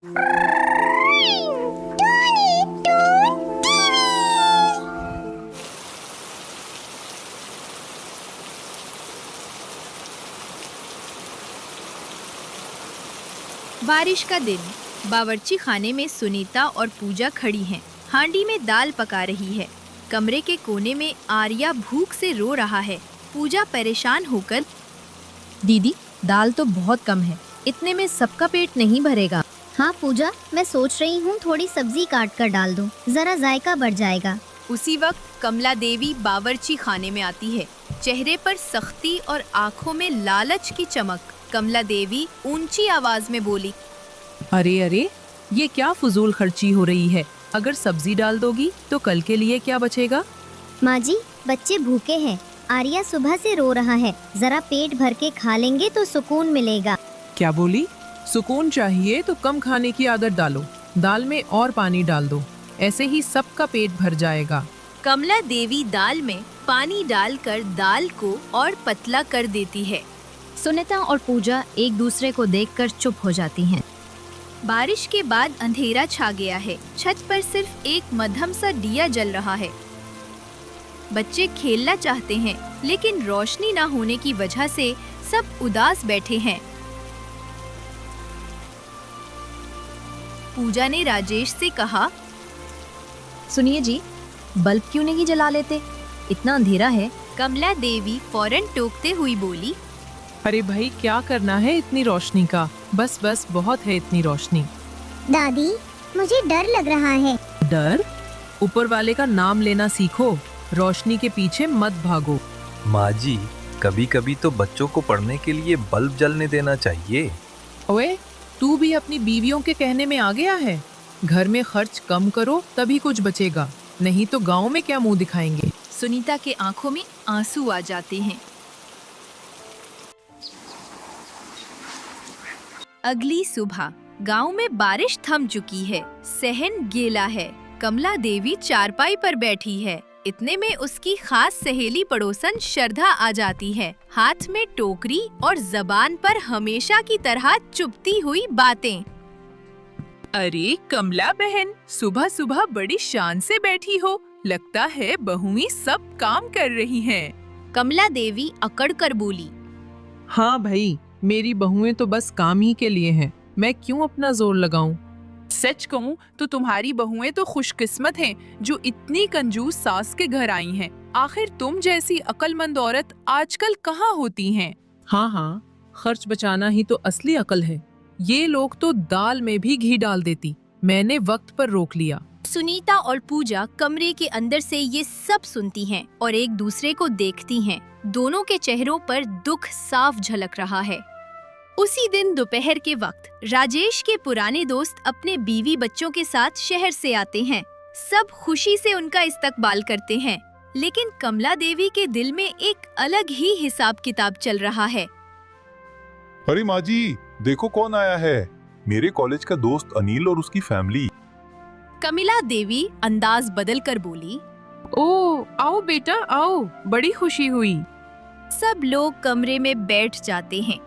बारिश का दिन। बावर्ची खाने में सुनीता और पूजा खड़ी हैं। हांडी में दाल पका रही है। कमरे के कोने में आर्या भूख से रो रहा है। पूजा परेशान होकर, दीदी, दाल तो बहुत कम है, इतने में सबका पेट नहीं भरेगा। हाँ पूजा, मैं सोच रही हूँ थोड़ी सब्जी काट कर डाल दूँ, जरा जायका बढ़ जाएगा। उसी वक्त कमला देवी बावर्ची खाने में आती है। चेहरे पर सख्ती और आंखों में लालच की चमक। कमला देवी ऊंची आवाज में बोली, अरे अरे, ये क्या फजूल खर्ची हो रही है? अगर सब्जी डाल दोगी तो कल के लिए क्या बचेगा? माँ जी, बच्चे भूखे हैं। आर्या सुबह से रो रहा है, जरा पेट भर के खा लेंगे तो सुकून मिलेगा। क्या बोली? सुकून चाहिए तो कम खाने की आदत डालो। दाल में और पानी डाल दो, ऐसे ही सबका पेट भर जाएगा। कमला देवी दाल में पानी डालकर दाल को और पतला कर देती है। सुनीता और पूजा एक दूसरे को देखकर चुप हो जाती हैं। बारिश के बाद अंधेरा छा गया है। छत पर सिर्फ एक मध्यम सा दिया जल रहा है। बच्चे खेलना चाहते हैं, लेकिन रोशनी ना होने की वजह से सब उदास बैठे हैं। पूजा ने राजेश से कहा, सुनिए जी, बल्ब क्यों नहीं जला लेते? इतना अंधेरा है। कमला देवी फौरन टोकते हुई बोली, अरे भाई, क्या करना है इतनी रोशनी का? बस बस, बहुत है इतनी रोशनी। दादी, मुझे डर लग रहा है। डर? ऊपर वाले का नाम लेना सीखो, रोशनी के पीछे मत भागो। माँ जी, कभी कभी तो बच्चों को पढ़ने के लिए बल्ब जलने देना चाहिए। ओए, तू भी अपनी बीवियों के कहने में आ गया है? घर में खर्च कम करो तभी कुछ बचेगा, नहीं तो गांव में क्या मुंह दिखाएंगे। सुनीता के आंखों में आंसू आ जाते हैं। अगली सुबह गांव में बारिश थम चुकी है। सहन गीला है। कमला देवी चारपाई पर बैठी है। इतने में उसकी खास सहेली पड़ोसन श्रद्धा आ जाती है, हाथ में टोकरी और जबान पर हमेशा की तरह चुभती हुई बातें। अरे कमला बहन, सुबह सुबह बड़ी शान से बैठी हो। लगता है बहुएं सब काम कर रही हैं। कमला देवी अकड़ कर बोली, हाँ भाई, मेरी बहुएं तो बस काम ही के लिए हैं। मैं क्यों अपना जोर लगाऊं? सच कहूं तो तुम्हारी बहुएं तो खुशकिस्मत हैं जो इतनी कंजूस सास के घर आई हैं। आखिर तुम जैसी अक्लमंद औरत आजकल कहाँ होती हैं? हाँ हाँ, खर्च बचाना ही तो असली अकल है। ये लोग तो दाल में भी घी डाल देती। मैंने वक्त पर रोक लिया। सुनीता और पूजा कमरे के अंदर से ये सब सुनती हैं और एक दूसरे को देखती हैं। दोनों के चेहरों पर दुख साफ झलक रहा है। उसी दिन दोपहर के वक्त राजेश के पुराने दोस्त अपने बीवी बच्चों के साथ शहर से आते हैं। सब खुशी से उनका इस्तकबाल करते हैं, लेकिन कमला देवी के दिल में एक अलग ही हिसाब किताब चल रहा है। अरे माँ जी, देखो कौन आया है। मेरे कॉलेज का दोस्त अनिल और उसकी फैमिली। कमला देवी अंदाज बदल कर बोली, ओ, आओ बेटा आओ, बड़ी खुशी हुई। सब लोग कमरे में बैठ जाते हैं।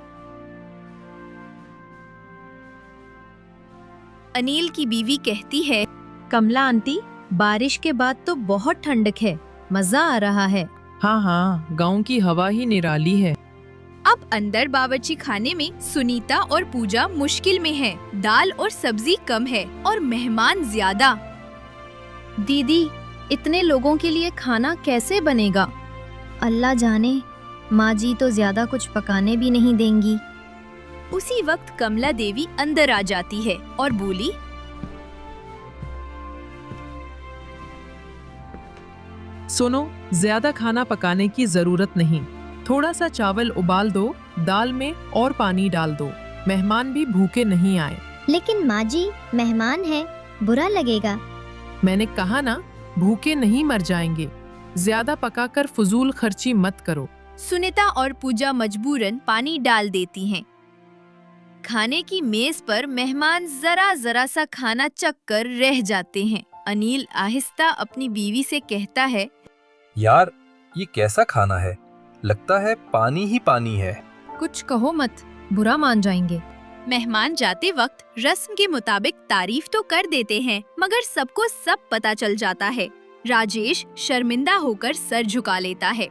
अनिल की बीवी कहती है, कमला आंटी, बारिश के बाद तो बहुत ठंडक है, मजा आ रहा है। हाँ हाँ, गांव की हवा ही निराली है। अब अंदर बावर्ची खाने में सुनीता और पूजा मुश्किल में हैं। दाल और सब्जी कम है और मेहमान ज्यादा। दीदी, इतने लोगों के लिए खाना कैसे बनेगा? अल्लाह जाने, माँ जी तो ज्यादा कुछ पकाने भी नहीं देंगी। उसी वक्त कमला देवी अंदर आ जाती है और बोली, सुनो, ज्यादा खाना पकाने की जरूरत नहीं। थोड़ा सा चावल उबाल दो, दाल में और पानी डाल दो। मेहमान भी भूखे नहीं आए। लेकिन माँ जी, मेहमान है, बुरा लगेगा। मैंने कहा ना, भूखे नहीं मर जाएंगे। ज्यादा पकाकर फजूल खर्ची मत करो। सुनीता और पूजा मजबूरन पानी डाल देती हैं। खाने की मेज पर मेहमान जरा जरा सा खाना चख कर रह जाते हैं। अनिल आहिस्ता अपनी बीवी से कहता है, यार, ये कैसा खाना है? लगता है पानी ही पानी है। कुछ कहो मत, बुरा मान जाएंगे। मेहमान जाते वक्त रस्म के मुताबिक तारीफ तो कर देते हैं, मगर सबको सब पता चल जाता है। राजेश शर्मिंदा होकर सर झुका लेता है।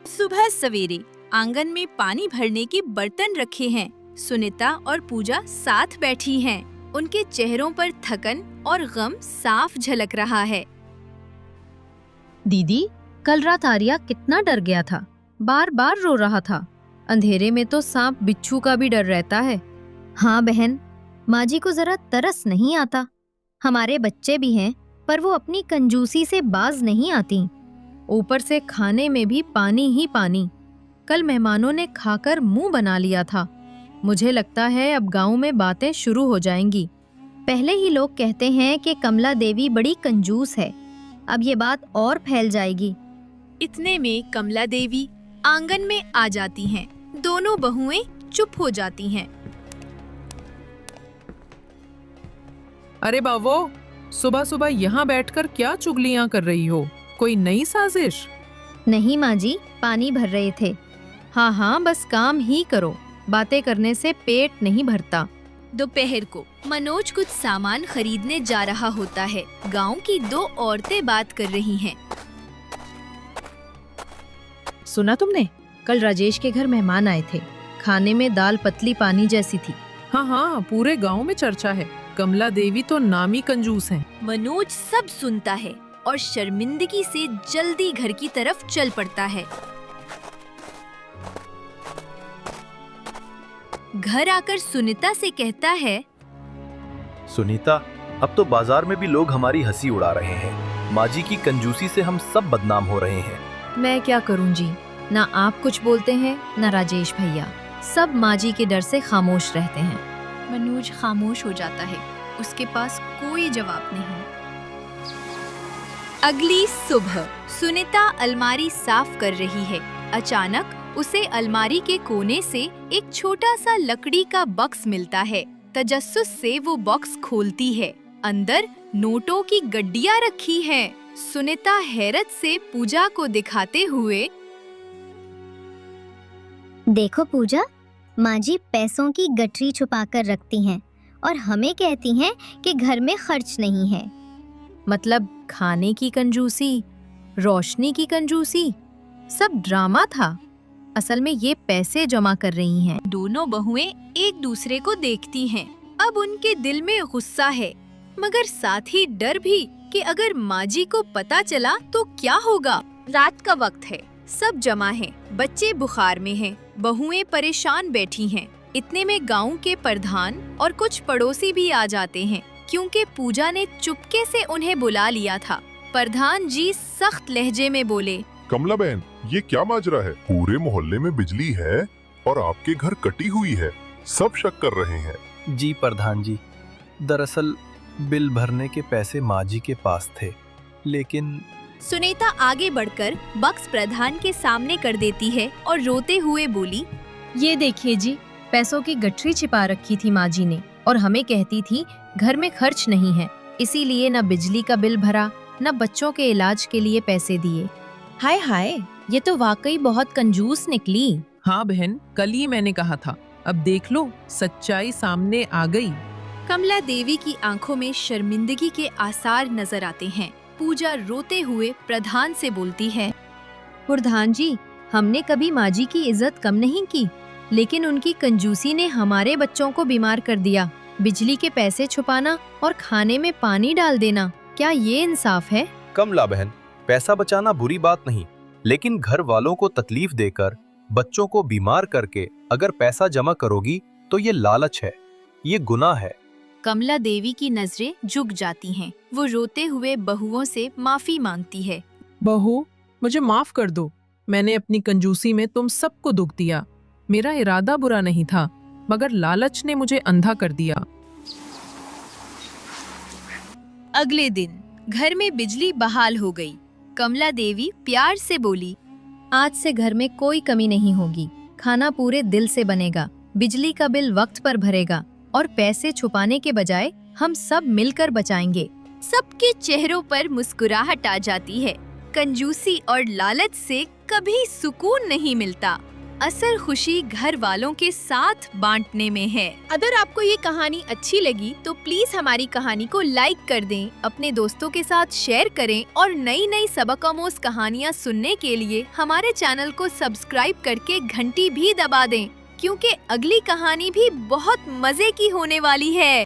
सुबह सवेरे आंगन में पानी भरने के बर्तन रखे हैं। सुनीता और पूजा साथ बैठी हैं। उनके चेहरों पर थकन और गम साफ झलक रहा है। दीदी, कल रात आर्या कितना डर गया था, बार बार रो रहा था। अंधेरे में तो सांप बिच्छू का भी डर रहता है। हाँ बहन, माँ जी को जरा तरस नहीं आता। हमारे बच्चे भी हैं, पर वो अपनी कंजूसी से बाज नहीं आती। ऊपर से खाने में भी पानी ही पानी। कल मेहमानों ने खाकर मुंह बना लिया था। मुझे लगता है अब गांव में बातें शुरू हो जाएंगी। पहले ही लोग कहते हैं कि कमला देवी बड़ी कंजूस है। अब ये बात और फैल जाएगी। इतने में कमला देवी आंगन में आ जाती हैं। दोनों बहुएं चुप हो जाती हैं। अरे बावो, सुबह सुबह यहाँ बैठकर क्या चुगलियाँ कर रही हो? कोई नई साजिश? नहीं माँ जी, पानी भर रहे थे। हाँ हाँ, बस काम ही करो, बातें करने से पेट नहीं भरता। दोपहर को मनोज कुछ सामान खरीदने जा रहा होता है। गांव की दो औरतें बात कर रही हैं। सुना तुमने? कल राजेश के घर मेहमान आए थे। खाने में दाल पतली पानी जैसी थी। हाँ हाँ, पूरे गांव में चर्चा है। कमला देवी तो नामी कंजूस हैं। मनोज सब सुनता है और शर्मिंदगी से जल्दी घर की तरफ चल पड़ता है। घर आकर सुनीता से कहता है, सुनीता, अब तो बाजार में भी लोग हमारी हंसी उड़ा रहे हैं। माँ जी की कंजूसी से हम सब बदनाम हो रहे हैं। मैं क्या करूं जी, ना आप कुछ बोलते हैं ना राजेश भैया। सब माँ जी के डर से खामोश रहते हैं। मनोज खामोश हो जाता है। उसके पास कोई जवाब नहीं। अगली सुबह सुनीता अलमारी साफ कर रही है। अचानक उसे अलमारी के कोने से एक छोटा सा लकड़ी का बक्स मिलता है। तजस्सुस से वो बॉक्स खोलती है। अंदर नोटों की गड्डियां रखी हैं। सुनीता हैरत से पूजा को दिखाते हुए, देखो पूजा, माँ जी पैसों की गठरी छुपा कर रखती हैं और हमें कहती हैं कि घर में खर्च नहीं है। मतलब खाने की कंजूसी, रोशनी की कंजूसी, सब ड्रामा था। असल में ये पैसे जमा कर रही हैं। दोनों बहुएं एक दूसरे को देखती हैं। अब उनके दिल में गुस्सा है, मगर साथ ही डर भी कि अगर माँ जी को पता चला तो क्या होगा। रात का वक्त है, सब जमा हैं, बच्चे बुखार में हैं, बहुएं परेशान बैठी हैं। इतने में गांव के प्रधान और कुछ पड़ोसी भी आ जाते हैं, क्योंकि पूजा ने चुपके से उन्हें बुला लिया था। प्रधान जी सख्त लहजे में बोले, कमला बहन, ये क्या माजरा है? पूरे मोहल्ले में बिजली है और आपके घर कटी हुई है। सब शक कर रहे हैं। जी प्रधान जी, दरअसल बिल भरने के पैसे माँ जी के पास थे, लेकिन सुनीता आगे बढ़कर बक्स प्रधान के सामने कर देती है और रोते हुए बोली, ये देखिए जी, पैसों की गठरी छिपा रखी थी माँ जी ने और हमें कहती थी घर में खर्च नहीं है, इसीलिए न बिजली का बिल भरा न बच्चों के इलाज के लिए पैसे दिए। हाय हाय, ये तो वाकई बहुत कंजूस निकली। हाँ बहन, कल ही मैंने कहा था। अब देख लो, सच्चाई सामने आ गई। कमला देवी की आंखों में शर्मिंदगी के आसार नजर आते हैं। पूजा रोते हुए प्रधान से बोलती है, प्रधान जी, हमने कभी माँ जी की इज्जत कम नहीं की, लेकिन उनकी कंजूसी ने हमारे बच्चों को बीमार कर दिया। बिजली के पैसे छुपाना और खाने में पानी डाल देना, क्या ये इंसाफ है? कमला बहन, पैसा बचाना बुरी बात नहीं, लेकिन घर वालों को तकलीफ देकर, बच्चों को बीमार करके अगर पैसा जमा करोगी तो ये लालच है, ये गुनाह है। कमला देवी की नजरें झुक जाती हैं। वो रोते हुए बहुओं से माफी मांगती है। बहू, मुझे माफ कर दो। मैंने अपनी कंजूसी में तुम सबको दुख दिया। मेरा इरादा बुरा नहीं था, मगर लालच ने मुझे अंधा कर दिया। अगले दिन घर में बिजली बहाल हो गई। कमला देवी प्यार से बोली, आज से घर में कोई कमी नहीं होगी, खाना पूरे दिल से बनेगा, बिजली का बिल वक्त पर भरेगा और पैसे छुपाने के बजाय हम सब मिलकर बचाएंगे। सबके चेहरों पर मुस्कुराहट आ जाती है। कंजूसी और लालच से कभी सुकून नहीं मिलता। असल खुशी घर वालों के साथ बांटने में है। अगर आपको ये कहानी अच्छी लगी तो प्लीज हमारी कहानी को लाइक कर दें, अपने दोस्तों के साथ शेयर करें और नई नई सबक आमोज कहानियाँ सुनने के लिए हमारे चैनल को सब्सक्राइब करके घंटी भी दबा दें, क्योंकि अगली कहानी भी बहुत मजे की होने वाली है।